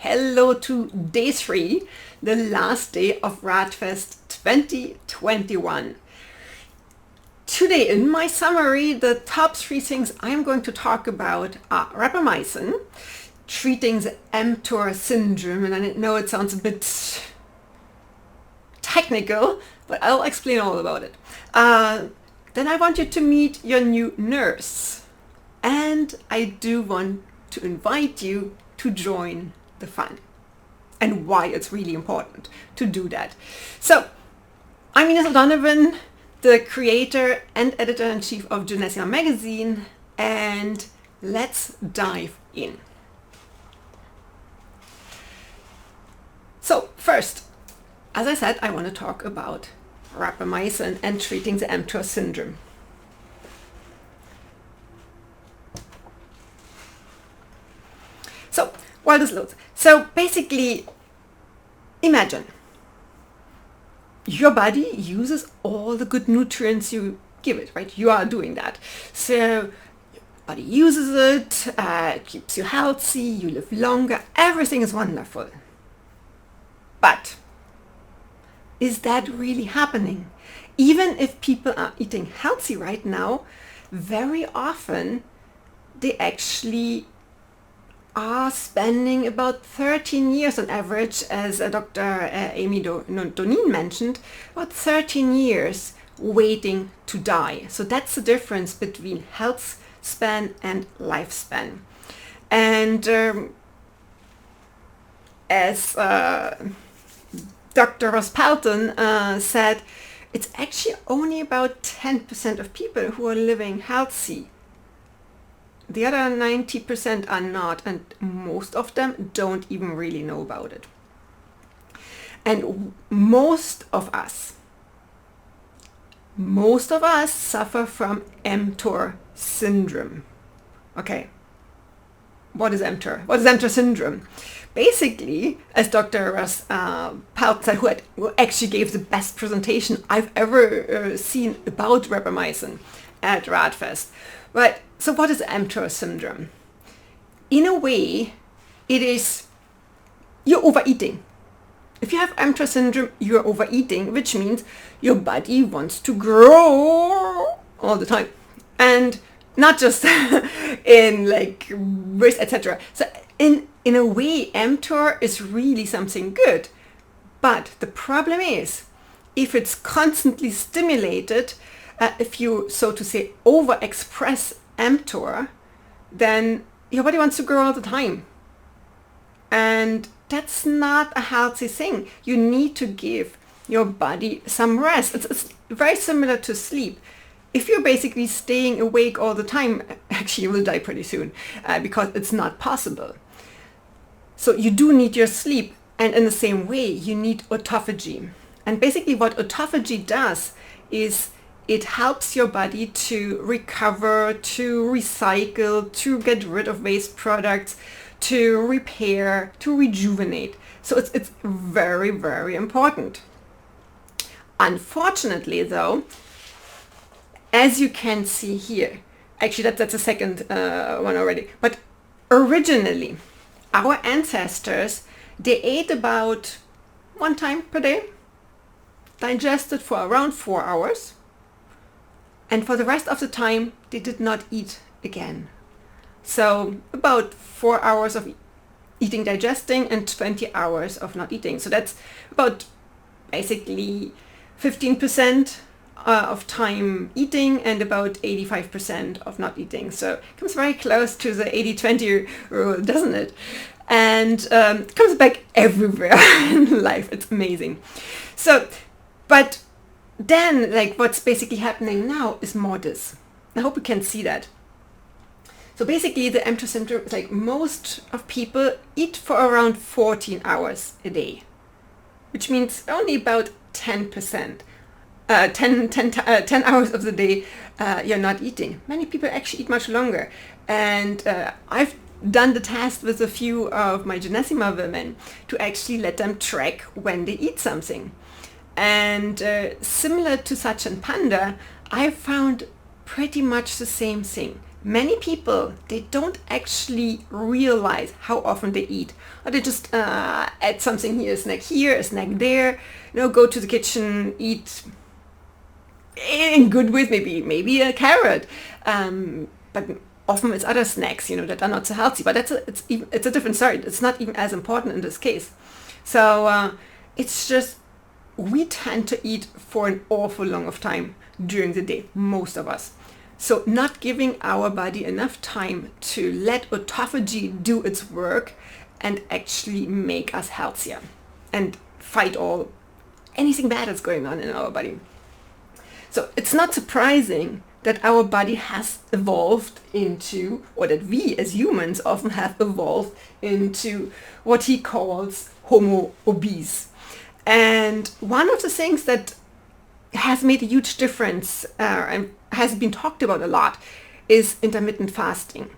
Hello to day 3, the last day of RAADFest 2021. Today in my summary, the top 3 things I'm going to talk about are rapamycin, treating the Emptor Syndrome, and I know it sounds a bit technical, but I'll explain all about it. Then I want you to meet your new nurse, and I do want to invite you to join the fun and why it's really important to do that. So I'm Ines O'Donovan, the creator and editor-in-chief of Genessima magazine, and let's dive in. So first, as I said, I want to talk about rapamycin and treating the Emptor Syndrome. So while this loads, so basically imagine your body uses all the good nutrients you give it, right? You are doing that. So your body uses it, keeps you healthy, you live longer, everything is wonderful. But is that really happening? Even if people are eating healthy right now, very often they actually are spending about 13 years on average, as Dr. Amy Donin mentioned, about 13 years waiting to die. So that's the difference between health span and lifespan. And as Dr. Ross Pelton said, it's actually only about 10% of people who are living healthy. The other 90% are not, and most of them don't even really know about it. And most of us suffer from Emptor Syndrome. Okay, what is Emptor? What is Emptor Syndrome? Basically, as Dr. Ross Pelton said, who actually gave the best presentation I've ever seen about rapamycin at RAADFest. Right, so what is Emptor Syndrome? In a way, it is you're overeating. If you have Emptor Syndrome, you're overeating, which means your body wants to grow all the time. And not just in like waist, etc. So in a way, mTOR is really something good. But the problem is, if it's constantly stimulated, if you, so to say, overexpress mTOR, then your body wants to grow all the time. And that's not a healthy thing. You need to give your body some rest. It's very similar to sleep. If you're basically staying awake all the time, actually you will die pretty soon because it's not possible. So you do need your sleep, and in the same way you need autophagy. And basically what autophagy does is it helps your body to recover, to recycle, to get rid of waste products, to repair, to rejuvenate. So it's very, very important. Unfortunately though, as you can see here, actually that's the second one already, but originally our ancestors, they ate about 1 time per day, digested for around 4 hours, and for the rest of the time they did not eat again. So about 4 hours of eating, digesting, and 20 hours of not eating. So that's about basically 15% of time eating and about 85% of not eating. So it comes very close to the 80-20 rule, doesn't it? And it comes back everywhere in life. It's amazing. So, but then, like, what's basically happening now is more this. I hope you can see that. So basically the Emptor Syndrome is like most of people eat for around 14 hours a day, which means only about 10%. 10 hours of the day you're not eating. Many people actually eat much longer. And I've done the test with a few of my Genessima women to actually let them track when they eat something. And similar to Sachin Panda, I found pretty much the same thing. many people, they don't actually realize how often they eat. Or they just add something here, a snack there, go to the kitchen, eat in good with maybe a carrot. But often it's other snacks, that are not so healthy. But it's a different story. It's not even as important in this case. So it's just, we tend to eat for an awful long of time during the day, most of us. So not giving our body enough time to let autophagy do its work and actually make us healthier and fight anything bad that's going on in our body. So it's not surprising that our body has evolved into, or that we as humans often have evolved into, what he calls Homo obese. And one of the things that has made a huge difference and has been talked about a lot is intermittent fasting.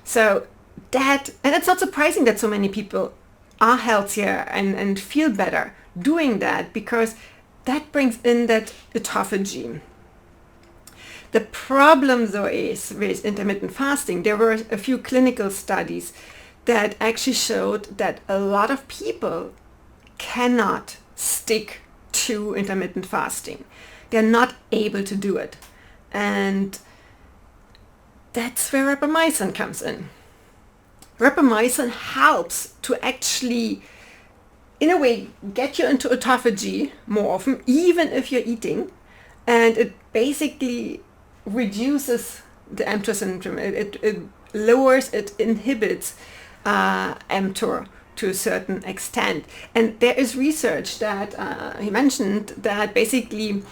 So and it's not surprising that so many people are healthier and feel better doing that, because that brings in that autophagy. The problem though is with intermittent fasting, there were a few clinical studies that actually showed that a lot of people cannot stick to intermittent fasting. They're not able to do it. And that's where rapamycin comes in. Rapamycin helps to actually, in a way, get you into autophagy more often, even if you're eating. And it basically reduces the Emptor Syndrome. It lowers, it inhibits mTOR to a certain extent. And there is research that he mentioned that basically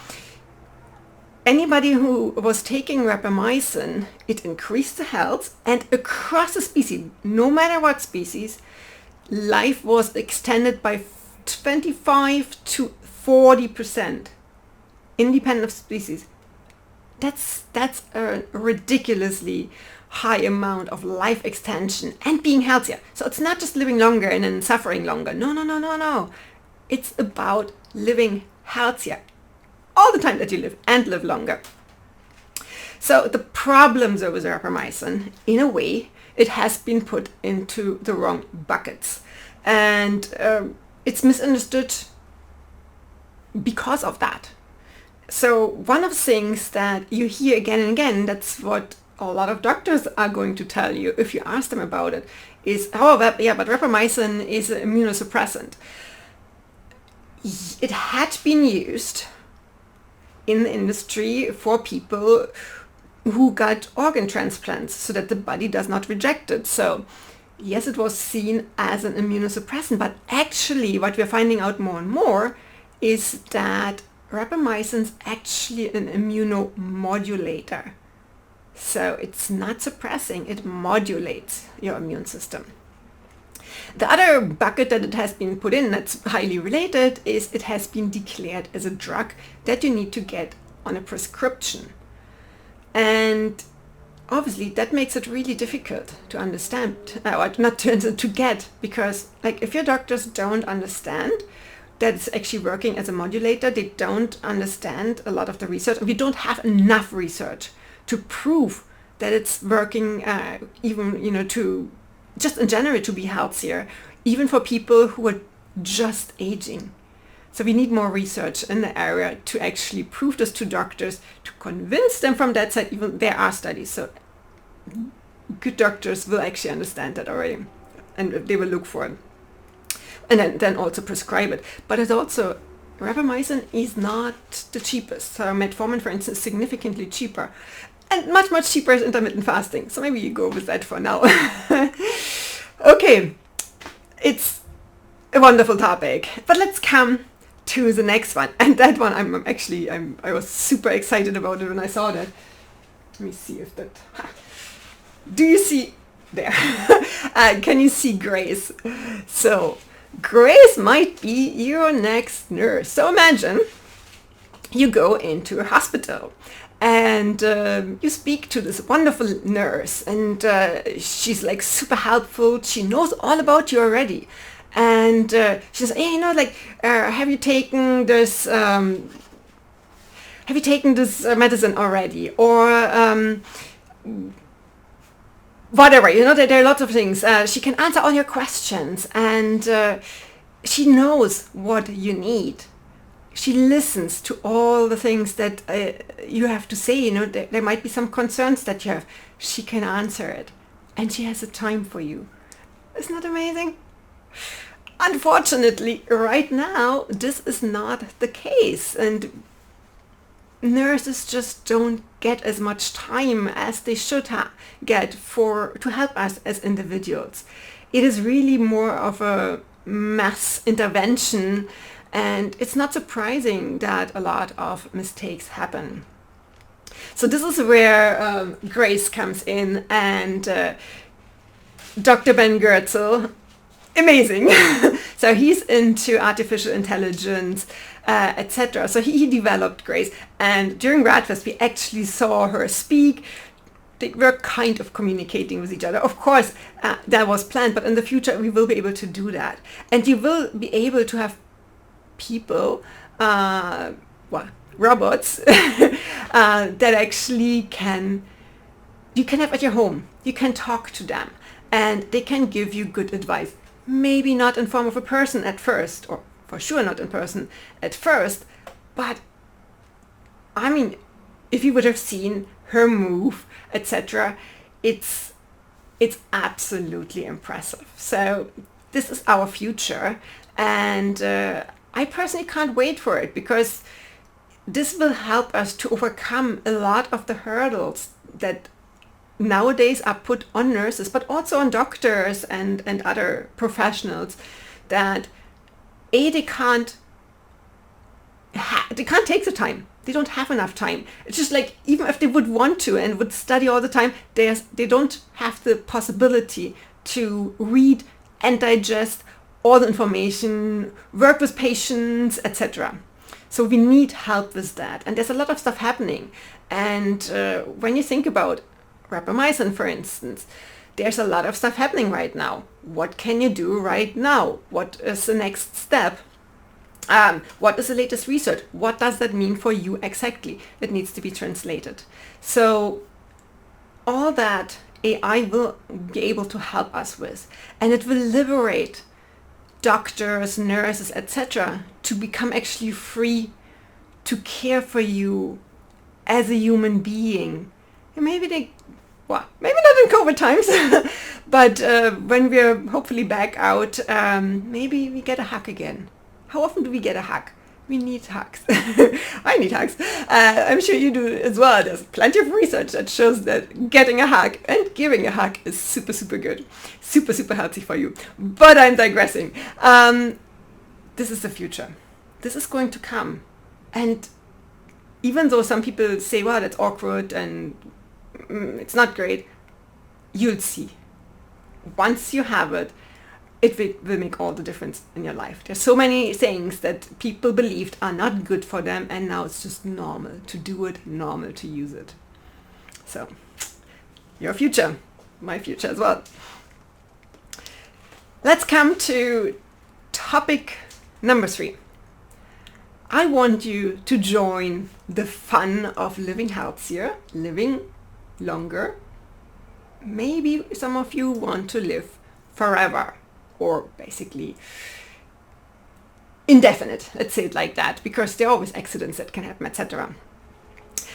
anybody who was taking rapamycin, it increased the health, and across the species, no matter what species, life was extended by 25 to 40%, independent of species. That's a ridiculously high amount of life extension and being healthier. So it's not just living longer and then suffering longer. No. It's about living healthier all the time that you live, and live longer. So the problems with rapamycin, in a way, it has been put into the wrong buckets. And it's misunderstood because of that. So one of the things that you hear again and again, that's what a lot of doctors are going to tell you if you ask them about it, is, but rapamycin is an immunosuppressant. It had been used in the industry for people who got organ transplants so that the body does not reject it. So yes, it was seen as an immunosuppressant, but actually what we're finding out more and more is that rapamycin is actually an immunomodulator. So it's not suppressing, it modulates your immune system. The other bucket that it has been put in that's highly related is it has been declared as a drug that you need to get on a prescription. And obviously that makes it really difficult to understand, or not to get, because like if your doctors don't understand that it's actually working as a modulator, they don't understand a lot of the research. We don't have enough research to prove that it's working, even, to just in general to be healthier, even for people who are just aging. So we need more research in the area to actually prove this to doctors, to convince them from that side. Even there are studies, so good doctors will actually understand that already, and they will look for it, and then also prescribe it. But it's also, rapamycin is not the cheapest. So metformin, for instance, is significantly cheaper. And much, much cheaper is intermittent fasting. So maybe you go with that for now. Okay, it's a wonderful topic. But let's come to the next one. And that one, I was super excited about it when I saw that. Let me see if that... Do you see... There. Can you see Grace? So, Grace might be your next nurse. So imagine you go into a hospital. And you speak to this wonderful nurse, and she's like super helpful. She knows all about you already. And she says, hey, have you taken this medicine already? Or whatever, there are lots of things. She can answer all your questions, and she knows what you need. She listens to all the things that you have to say. There might be some concerns that you have. She can answer it, and she has a time for you. Isn't that amazing? Unfortunately, right now, this is not the case, and nurses just don't get as much time as they should get to help us as individuals. It is really more of a mass intervention, and it's not surprising that a lot of mistakes happen. So this is where Grace comes in, and Dr. Ben Goertzel, amazing. So he's into artificial intelligence, etc. So he developed Grace, and during RAADFest we actually saw her speak. They were kind of communicating with each other. Of course, that was planned, but in the future we will be able to do that, and you will be able to have people, robots, that actually you can have at your home. You can talk to them, and they can give you good advice. Maybe not in form of a person at first, or for sure not in person at first, but I mean, if you would have seen her move, etc., it's absolutely impressive. So this is our future, and I personally can't wait for it, because this will help us to overcome a lot of the hurdles that nowadays are put on nurses, but also on doctors and other professionals, that they can't take the time. They don't have enough time. It's just like, even if they would want to and would study all the time, they don't have the possibility to read and digest all the information, work with patients, etc. So we need help with that. And there's a lot of stuff happening. And when you think about rapamycin, for instance, there's a lot of stuff happening right now. What can you do right now? What is the next step? What is the latest research? What does that mean for you exactly? That needs to be translated. So all that AI will be able to help us with, and it will liberate doctors, nurses, etc. to become actually free to care for you as a human being. And maybe maybe not in COVID times, but when we're hopefully back out, maybe we get a hug again. How often do we get a hug? We need hugs. I need hugs. I'm sure you do as well. There's plenty of research that shows that getting a hug and giving a hug is super, super good. Super, super healthy for you. But I'm digressing. This is the future. This is going to come. And even though some people say, well, that's awkward and it's not great, you'll see. Once you have it, it will make all the difference in your life. There's so many things that people believed are not good for them, and now it's just normal to do it, normal to use it. So, your future, my future as well. Let's come to topic number 3. I want you to join the fun of living healthier, living longer. Maybe some of you want to live forever, or basically indefinite, let's say it like that, because there are always accidents that can happen, etc.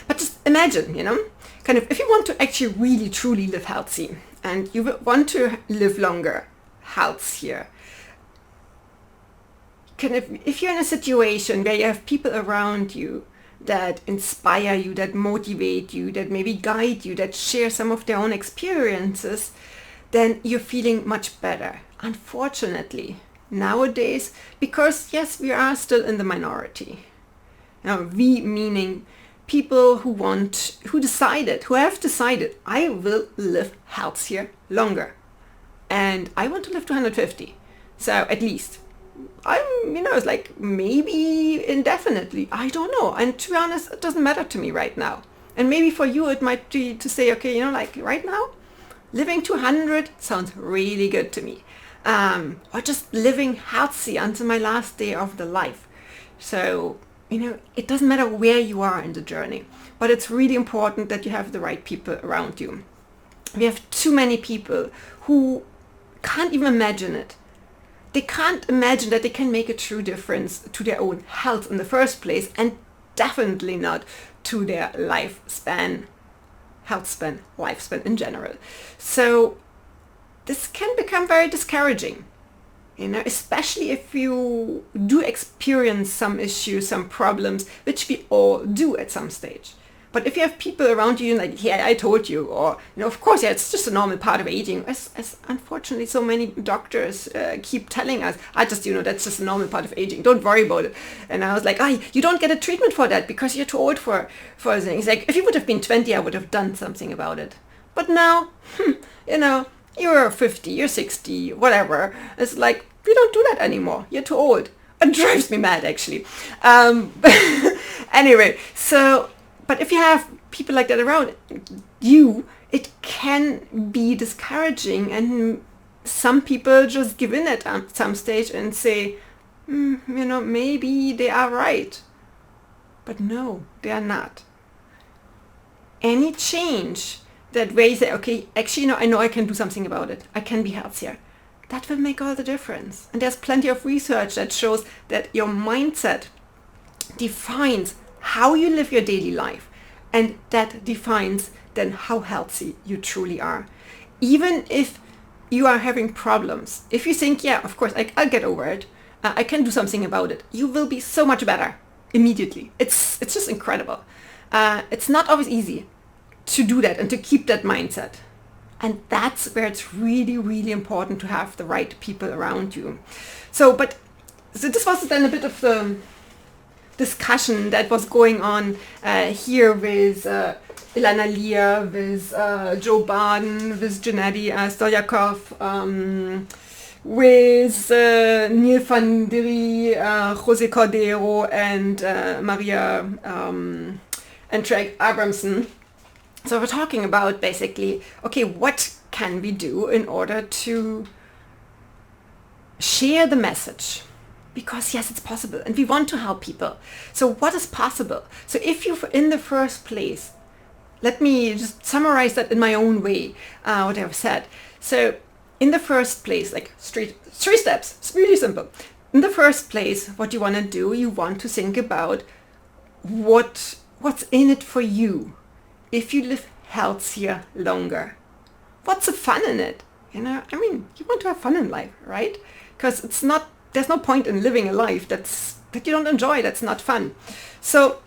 But just imagine, kind of, if you want to actually really truly live healthy, and you want to live longer, healthier, kind of, if you're in a situation where you have people around you that inspire you, that motivate you, that maybe guide you, that share some of their own experiences, then you're feeling much better. Unfortunately, nowadays, because yes, we are still in the minority. Now, we meaning people who have decided, I will live healthier longer. And I want to live to 150. So at least. It's like maybe indefinitely. I don't know. And to be honest, it doesn't matter to me right now. And maybe for you, it might be to say, okay, like right now, living to 100 sounds really good to me. Or just living healthy until my last day of the life. So, it doesn't matter where you are in the journey, but it's really important that you have the right people around you. we have too many people who can't even imagine it. They can't imagine that they can make a true difference to their own health in the first place, and definitely not to their lifespan, lifespan in general. So this can become very discouraging, especially if you do experience some issues, some problems, which we all do at some stage. But if you have people around you like, yeah, I told you, or, of course, yeah, it's just a normal part of aging, as unfortunately so many doctors keep telling us, that's just a normal part of aging, don't worry about it. And I was like, you don't get a treatment for that because you're too old for things. Like, if you would have been 20, I would have done something about it. But now, you're 50, you're 60, whatever. It's like, we don't do that anymore. You're too old. It drives me mad, actually. Anyway, so... But if you have people like that around you, it can be discouraging, and some people just give in at some stage and say, maybe they are right. But no, they are not. Any change that way you say, okay, actually, I know I can do something about it. I can be healthier. That will make all the difference. And there's plenty of research that shows that your mindset defines how you live your daily life, and that defines then how healthy you truly are. Even if you are having problems, if you think, yeah, of course, I'll get over it, I can do something about it, you will be so much better immediately. It's just incredible. It's not always easy to do that and to keep that mindset. And that's where it's really, really important to have the right people around you. So this was then a bit of the discussion that was going on here with Ilana Lear, with Joe Baden, with Gennady Stolyakov, with Neil van Diri, Jose Cordero, and Maria and Craig Abramson. So we're talking about basically, okay, what can we do in order to share the message? Because yes, it's possible, and we want to help people. So what is possible? So if you, in the first place, let me just summarize that in my own way, what I've said. So in the first place, like three steps, it's really simple. In the first place, what you want to do, you want to think about what's in it for you if you live healthier longer. What's the fun in it? You want to have fun in life, right? Because there's no point in living a life that you don't enjoy, that's not fun. So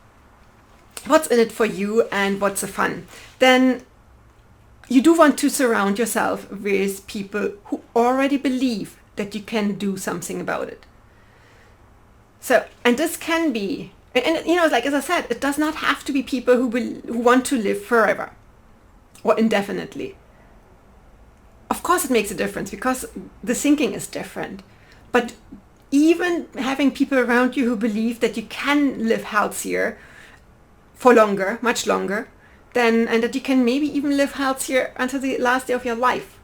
what's in it for you and what's the fun? Then you do want to surround yourself with people who already believe that you can do something about it. So, and this can be, and like as I said, it does not have to be people who want to live forever or indefinitely. Of course it makes a difference because the thinking is different. But even having people around you who believe that you can live healthier for longer, much longer, and that you can maybe even live healthier until the last day of your life,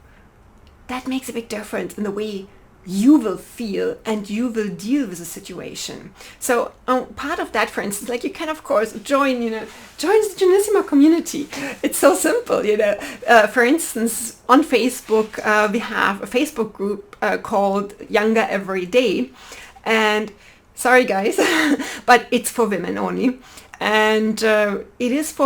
that makes a big difference in the way you will feel and you will deal with the situation. So part of that, for instance, like you can of course join the Genissima community. It's so simple, for instance, on Facebook, we have a Facebook group called Younger Every Day, and sorry guys, but it's for women only, and it is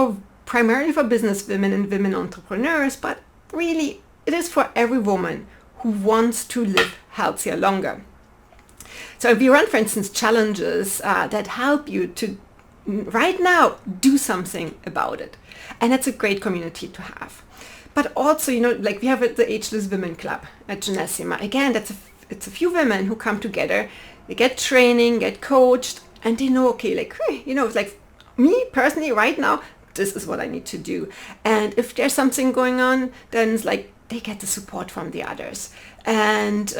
primarily for business women and women entrepreneurs, but really it is for every woman who wants to live healthier longer. So if you run, for instance, challenges that help you to right now do something about it, and that's a great community to have. But also, like we have the Ageless Women Club at Genissima. Again, it's a few women who come together, they get training, get coached, and they know, okay, like, it's like me personally right now, this is what I need to do. And if there's something going on, then it's like, they get the support from the others, and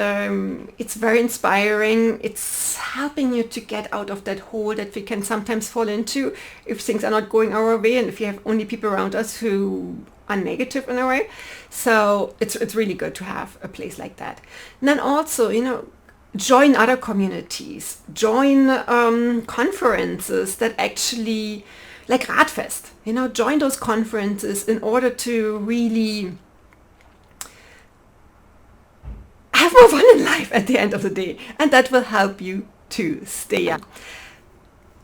it's very inspiring. It's helping you to get out of that hole that we can sometimes fall into if things are not going our way, and if you have only people around us who are negative in a way. So it's really good to have a place like that. And then also, join other communities, join conferences that actually, like RAADFest, join those conferences in order to really have more fun in life at the end of the day. And that will help you to stay young.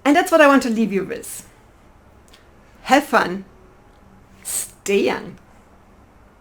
And that's what I want to leave you with. Have fun. Stay young.